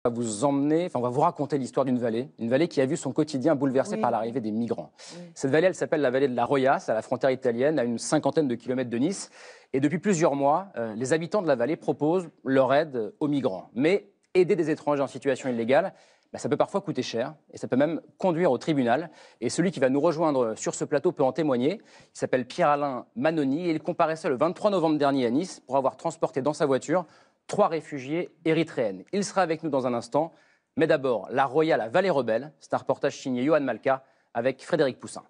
On va vous emmener, enfin, on va vous raconter l'histoire d'une vallée qui a vu son quotidien bouleversé par l'arrivée des migrants. Cette vallée, elle s'appelle la vallée de la Roya, c'est à la frontière italienne, à une cinquantaine de kilomètres de Nice. Et depuis plusieurs mois, les habitants de la vallée proposent leur aide aux migrants. Mais aider des étrangers en situation illégale, ça peut parfois coûter cher et ça peut même conduire au tribunal. Et celui qui va nous rejoindre sur ce plateau peut en témoigner. Il s'appelle Pierre-Alain Manoni et il comparaissait le 23 novembre dernier à Nice pour avoir transporté dans sa voiture 3 réfugiés érythréennes. Il sera avec nous dans un instant. Mais d'abord, la Roya, la vallée rebelle. C'est un reportage signé Johan Malka avec Frédéric Poussin.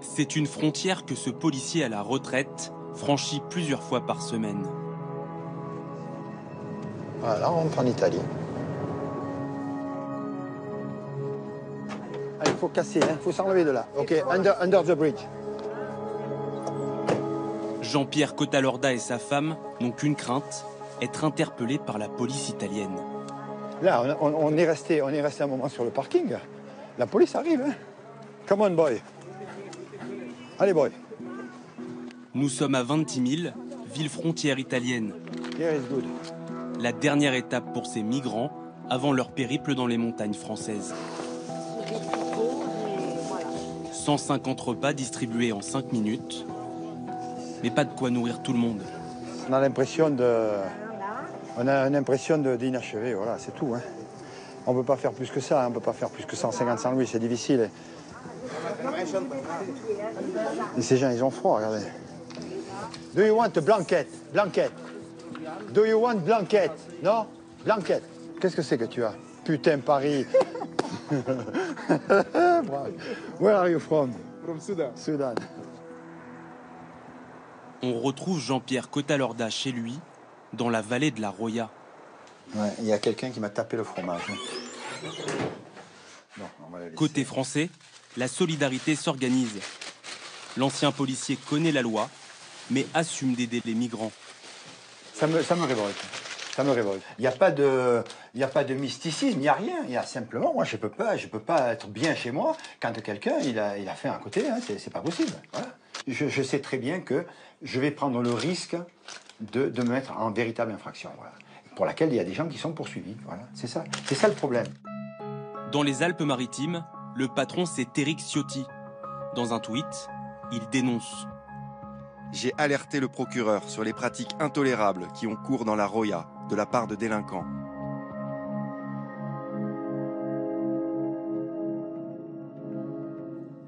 C'est une frontière que ce policier à la retraite franchit plusieurs fois par semaine. Voilà, on rentre en Italie. Il faut casser, il faut s'enlever de là. Ok, under the bridge. Jean-Pierre Cotalorda et sa femme n'ont qu'une crainte, être interpellés par la police italienne. Là, on est resté un moment sur le parking. La police arrive. Hein. Come on, boy. Allez, boy. Nous sommes à Ventimille, ville frontière italienne. Here is good. La dernière étape pour ces migrants avant leur périple dans les montagnes françaises. 150 repas distribués en 5 minutes, mais pas de quoi nourrir tout le monde. On a l'impression d'inachevé, voilà, c'est tout. Hein. On ne peut pas faire plus que ça, on ne peut pas faire plus que 150 sans lui, c'est difficile. Et ces gens, ils ont froid, regardez. Do you want a blanket? Blanket. Do you want blanket? Non? Blanket. Qu'est-ce que c'est que tu as? Putain, Paris. Where are you from? From Sudan. Sudan. On retrouve Jean-Pierre Cotalorda chez lui, dans la vallée de la Roya. Ouais, il y a quelqu'un qui m'a tapé le fromage. Non, Côté français, la solidarité s'organise. L'ancien policier connaît la loi, mais assume d'aider les migrants. Ça me révolte. Ça me révolte. Il n'y a pas de mysticisme, il n'y a rien. Il y a simplement, moi, je peux pas être bien chez moi quand quelqu'un il a faim à côté. Hein, c'est pas possible. Voilà. Je sais très bien que je vais prendre le risque de me mettre en véritable infraction. Voilà. Pour laquelle il y a des gens qui sont poursuivis. Voilà. C'est ça le problème. Dans les Alpes-Maritimes, le patron, c'est Éric Ciotti. Dans un tweet, il dénonce. J'ai alerté le procureur sur les pratiques intolérables qui ont cours dans la Roya de la part de délinquants.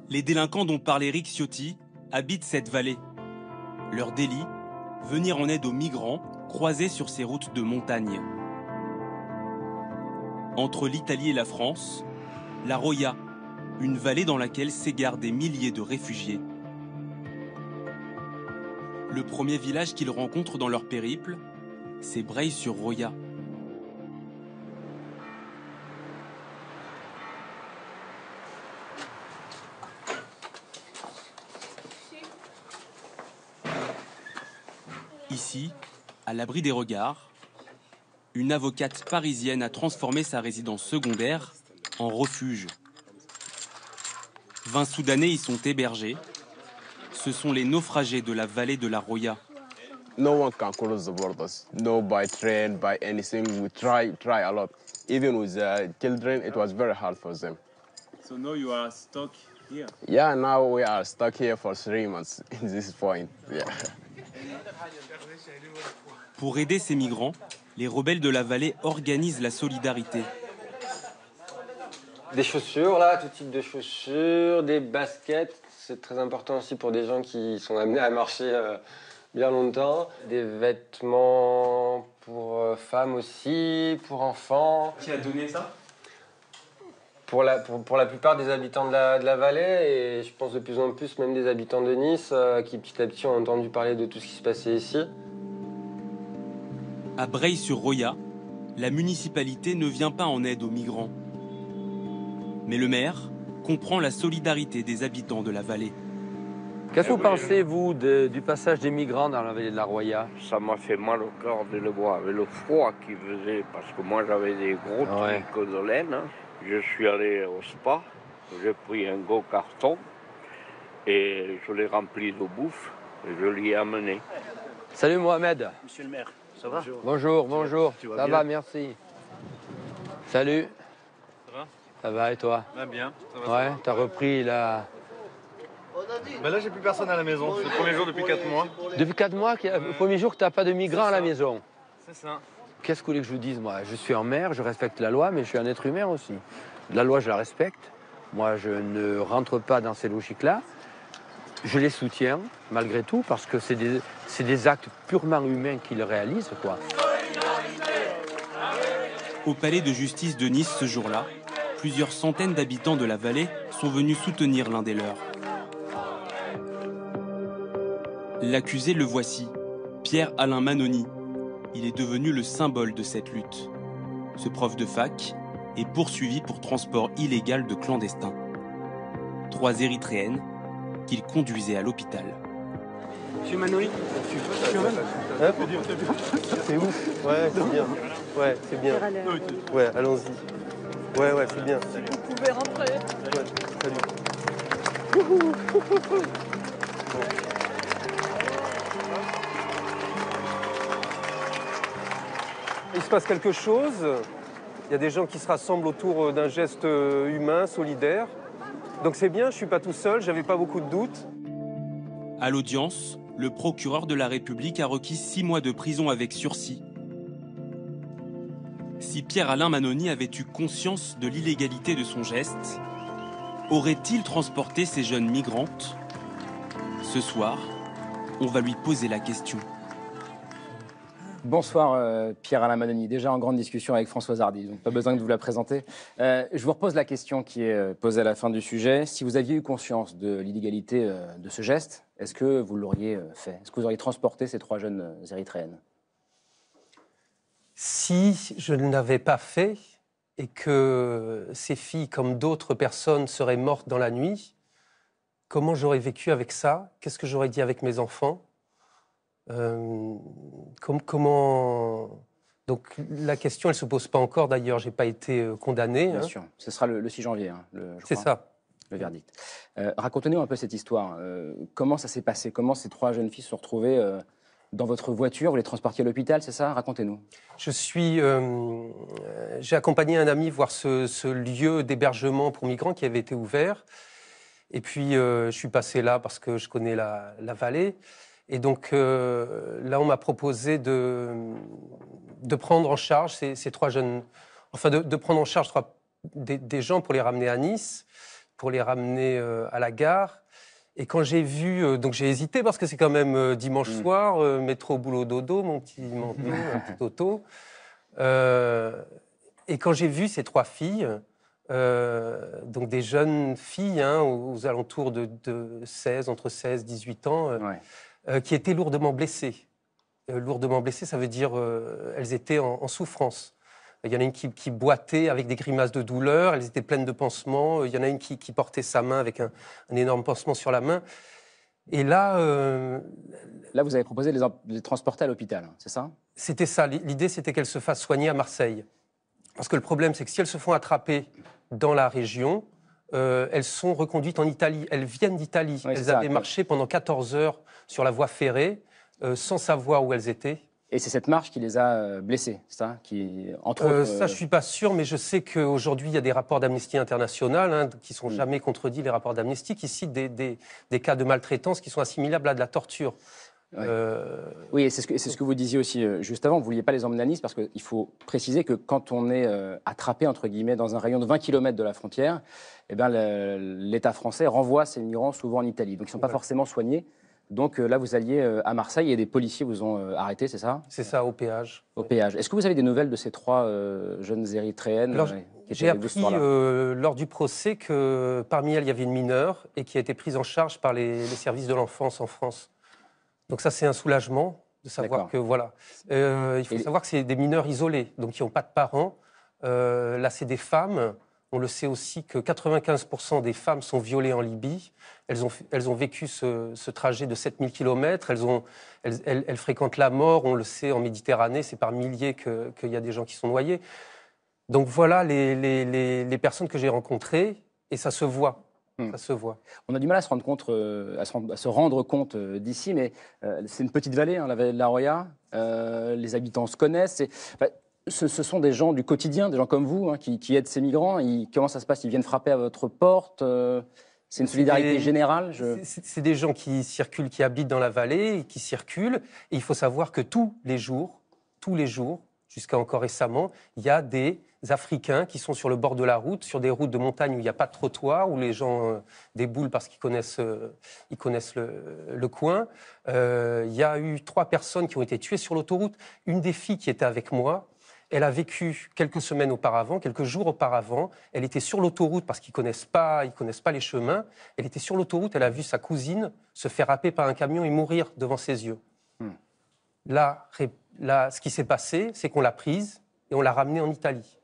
Les délinquants dont parle Éric Ciotti habitent cette vallée. Leur délit, venir en aide aux migrants croisés sur ces routes de montagne. Entre l'Italie et la France, la Roya, une vallée dans laquelle s'égarent des milliers de réfugiés. Le premier village qu'ils rencontrent dans leur périple, c'est Breil-sur-Roya. Ici, à l'abri des regards, une avocate parisienne a transformé sa résidence secondaire en refuge. 20 Soudanais y sont hébergés. Ce sont les naufragés de la vallée de la Roya. No one can cross the borders. No, by train, by anything. We try a lot. Even with children, it was very hard for them. So now you are stuck here? Yeah, now we are stuck here for 3 months in this point. Yeah. Pour aider ces migrants, les rebelles de la vallée organisent la solidarité. Des chaussures, là, tout type de chaussures, des baskets. C'est très important aussi pour des gens qui sont amenés à marcher bien longtemps. Des vêtements pour femmes aussi, pour enfants. Qui a donné ça? Pour la plupart des habitants de la vallée, et je pense de plus en plus même des habitants de Nice qui petit à petit ont entendu parler de tout ce qui se passait ici. À Breil-sur-Roya, la municipalité ne vient pas en aide aux migrants. Mais le maire comprend la solidarité des habitants de la vallée. Qu'est-ce que vous pensez, vous, du passage des migrants dans la vallée de la Roya? Ça m'a fait mal au corps de le voir, avec le froid qu'il faisait, parce que moi j'avais des gros trucs de laine. Je suis allé au spa, j'ai pris un gros carton et je l'ai rempli de bouffe et je l'y ai amené. Salut Mohamed. Monsieur le maire, Ça va? Bonjour, bonjour. Ça va, merci. Salut. Ça va? Ça va et toi? Bien. Ça va, Ouais, t'as repris là. Là, j'ai plus personne à la maison. C'est le premier jour depuis 4 mois. Depuis 4 mois, le premier jour que t'as pas de migrants à la maison. C'est ça. Qu'est-ce que vous voulez que je vous dise, moi? Je suis en mer, je respecte la loi, mais je suis un être humain aussi. La loi, je la respecte. Moi, je ne rentre pas dans ces logiques-là. Je les soutiens, malgré tout, parce que c'est des actes purement humains qu'ils réalisent, quoi. Au palais de justice de Nice ce jour-là, plusieurs centaines d'habitants de la vallée sont venus soutenir l'un des leurs. L'accusé, le voici, Pierre-Alain Manoni. Il est devenu le symbole de cette lutte. Ce prof de fac est poursuivi pour transport illégal de clandestins. 3 Érythréennes qu'il conduisait à l'hôpital. Monsieur Manoni, c'est ouf. Ouais, c'est bien. Ouais, c'est bien. Ouais, allons-y. Ouais, c'est bien. vous pouvez rentrer. Ouais, salut. Il se passe quelque chose. Il y a des gens qui se rassemblent autour d'un geste humain, solidaire. Donc c'est bien, je ne suis pas tout seul, j'avais pas beaucoup de doutes. À l'audience, le procureur de la République a requis 6 mois de prison avec sursis. Si Pierre-Alain Manoni avait eu conscience de l'illégalité de son geste, aurait-il transporté ces jeunes migrantes? Ce soir, on va lui poser la question. Bonsoir Pierre-Alain Manoni, déjà en grande discussion avec Françoise Hardy, donc pas besoin de vous la présenter. Je vous repose la question qui est posée à la fin du sujet. Si vous aviez eu conscience de l'illégalité de ce geste, est-ce que vous l'auriez fait? Est-ce que vous auriez transporté ces 3 jeunes Érythréennes? Si je ne l'avais pas fait et que ces filles, comme d'autres personnes, seraient mortes dans la nuit, comment j'aurais vécu avec ça? Qu'est-ce que j'aurais dit avec mes enfants? Comment... Donc la question, elle ne se pose pas encore. D'ailleurs, je n'ai pas été condamné. Bien sûr. Ce sera le 6 janvier, c'est ça. Le verdict. Racontez-nous un peu cette histoire. Comment ça s'est passé? Comment ces 3 jeunes filles se sont retrouvées dans votre voiture? Vous les transportiez à l'hôpital, c'est ça? Racontez-nous. J'ai accompagné un ami voir ce lieu d'hébergement pour migrants qui avait été ouvert. Et puis, je suis passé là parce que je connais la vallée. Et donc, là, on m'a proposé de prendre en charge ces 3 jeunes... Enfin, de prendre en charge des gens pour les ramener à Nice, pour les ramener à la gare. Et quand j'ai vu... donc, j'ai hésité parce que c'est quand même dimanche soir, métro, boulot, dodo, mon petit manteau, un petit auto. Et quand j'ai vu ces 3 filles, donc des jeunes filles aux alentours de 16, entre 16 et 18 ans... qui étaient lourdement blessées. Lourdement blessées, ça veut dire elles étaient en souffrance. Il y en a une qui boitait avec des grimaces de douleur, elles étaient pleines de pansements. Il y en a une qui portait sa main avec un énorme pansement sur la main. Et là... Là, vous avez proposé de les transporter à l'hôpital, c'est ça? C'était ça. L'idée, c'était qu'elles se fassent soigner à Marseille. Parce que le problème, c'est que si elles se font attraper dans la région... elles sont reconduites en Italie. Elles viennent d'Italie. Oui, elles avaient marché pendant 14 heures sur la voie ferrée sans savoir où elles étaient. Et c'est cette marche qui les a blessées, c'est ça entre autres, Ça, je ne suis pas sûr, mais je sais qu'aujourd'hui, il y a des rapports d'Amnesty International qui ne sont jamais contredits, les rapports d'Amnesty, qui citent des cas de maltraitance qui sont assimilables à de la torture. Ouais. Oui, et c'est ce que vous disiez aussi juste avant. Vous ne vouliez pas les emmener à Nice parce qu'il faut préciser que quand on est attrapé, entre guillemets, dans un rayon de 20 km de la frontière, eh ben, l'État français renvoie ces migrants souvent en Italie. Donc ils ne sont pas forcément soignés. Donc là, vous alliez à Marseille et des policiers vous ont arrêté, c'est ça? C'est ça, au péage. Au péage. Est-ce que vous avez des nouvelles de ces 3 jeunes Érythréennes? J'ai appris lors du procès que parmi elles, il y avait une mineure et qui a été prise en charge par les services de l'enfance en France. Donc ça, c'est un soulagement de savoir que, voilà. Il faut savoir que c'est des mineurs isolés, donc qui n'ont pas de parents. Là, c'est des femmes. On le sait aussi que 95% des femmes sont violées en Libye. Elles ont vécu ce trajet de 7000 km. Elles fréquentent la mort. On le sait, en Méditerranée, c'est par milliers qu'il y a des gens qui sont noyés. Donc voilà les personnes que j'ai rencontrées, et ça se voit. Ça se voit. On a du mal à se rendre compte, à se rendre compte d'ici, mais c'est une petite vallée, hein, la vallée de la Roya. Les habitants se connaissent. Ce sont des gens du quotidien, des gens comme vous, hein, qui aident ces migrants. Comment ça se passe? Ils viennent frapper à votre porte? C'est une solidarité générale? C'est des gens qui circulent, qui habitent dans la vallée, et qui circulent. Et il faut savoir que tous les jours, jusqu'à encore récemment, il y a des Africains qui sont sur le bord de la route, sur des routes de montagne où il n'y a pas de trottoir, où les gens déboulent parce qu'ils connaissent le coin. Il y a eu 3 personnes qui ont été tuées sur l'autoroute. Une des filles qui était avec moi, elle a vécu quelques semaines auparavant, quelques jours auparavant. Elle était sur l'autoroute parce qu'ils connaissent pas les chemins. Elle était sur l'autoroute, elle a vu sa cousine se faire happer par un camion et mourir devant ses yeux. Là, ce qui s'est passé, c'est qu'on l'a prise et on l'a ramenée en Italie.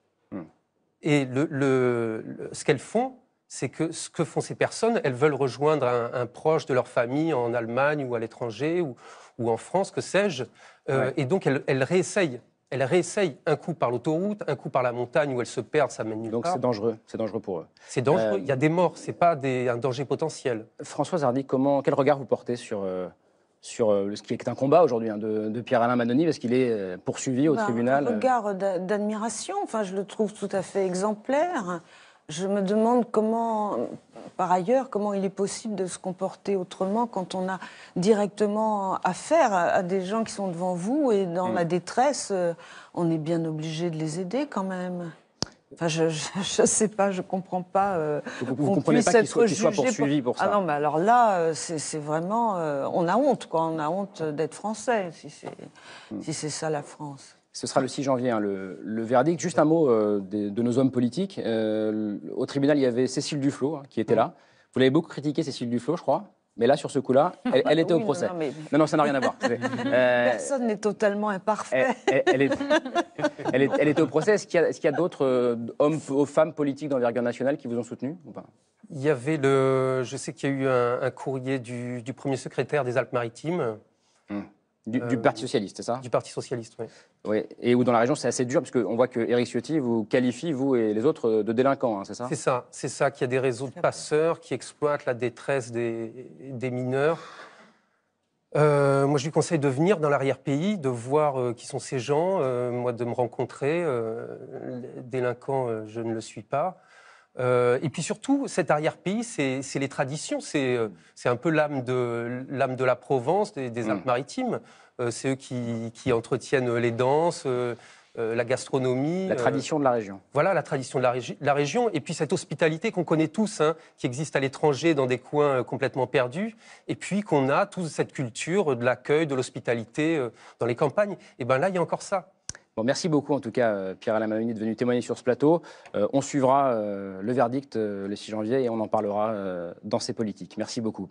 Et ce qu'elles font, c'est que ce que font ces personnes, elles veulent rejoindre un proche de leur famille en Allemagne ou à l'étranger ou en France, que sais-je. Et donc, elles réessayent. Elles réessayent un coup par l'autoroute, un coup par la montagne où elles se perdent, ça mène nulle part. Donc c'est dangereux pour eux. C'est dangereux, il y a des morts, c'est pas un danger potentiel. Françoise Hardy, quel regard vous portez sur ce qui est un combat aujourd'hui hein, de Pierre-Alain Mannoni, parce qu'il est poursuivi au tribunal? Un regard d'admiration, je le trouve tout à fait exemplaire. Je me demande par ailleurs, comment il est possible de se comporter autrement quand on a directement affaire à des gens qui sont devant vous et dans la détresse, on est bien obligé de les aider quand même. Je sais pas, je comprends pas. Vous comprenez pas qu'il soit poursuivi pour ça? Ah non, mais alors là, c'est vraiment, on a honte, quoi. On a honte d'être français, si c'est ça la France. Ce sera le 6 janvier, hein, le verdict. Juste un mot de nos hommes politiques. Au tribunal, il y avait Cécile Duflot, hein, qui était là. Vous l'avez beaucoup critiqué, Cécile Duflot, je crois. Mais là, sur ce coup-là, elle était au procès. Non, ça n'a rien à voir. Personne n'est totalement imparfait. Elle était au procès. Est-ce qu'il y a d'autres hommes ou femmes politiques d'envergure nationale qui vous ont soutenu ou pas? Il y avait je sais qu'il y a eu un courrier du premier secrétaire des Alpes-Maritimes. Du Parti Socialiste, c'est ça? Du Parti Socialiste, oui. Oui, et où dans la région, c'est assez dur, parce qu'on voit que Éric Ciotti vous qualifie, vous et les autres, de délinquants, hein, c'est ça? C'est ça, qu'il y a des réseaux de passeurs qui exploitent la détresse des mineurs. Moi, je lui conseille de venir dans l'arrière-pays, de voir qui sont ces gens, moi, de me rencontrer. Délinquant, je ne le suis pas. Et puis surtout, cet arrière-pays, c'est les traditions, c'est un peu l'âme de la Provence, des Alpes-Maritimes. C'est eux qui entretiennent les danses, la gastronomie. La tradition de la région. Voilà, la tradition de la région. Et puis cette hospitalité qu'on connaît tous, hein, qui existe à l'étranger dans des coins complètement perdus. Et puis qu'on a toute cette culture de l'accueil, de l'hospitalité dans les campagnes. Et bien là, il y a encore ça. Bon, merci beaucoup en tout cas Pierre-Alain Mannoni de venir témoigner sur ce plateau. On suivra le verdict le 6 janvier et on en parlera dans ces politiques. Merci beaucoup.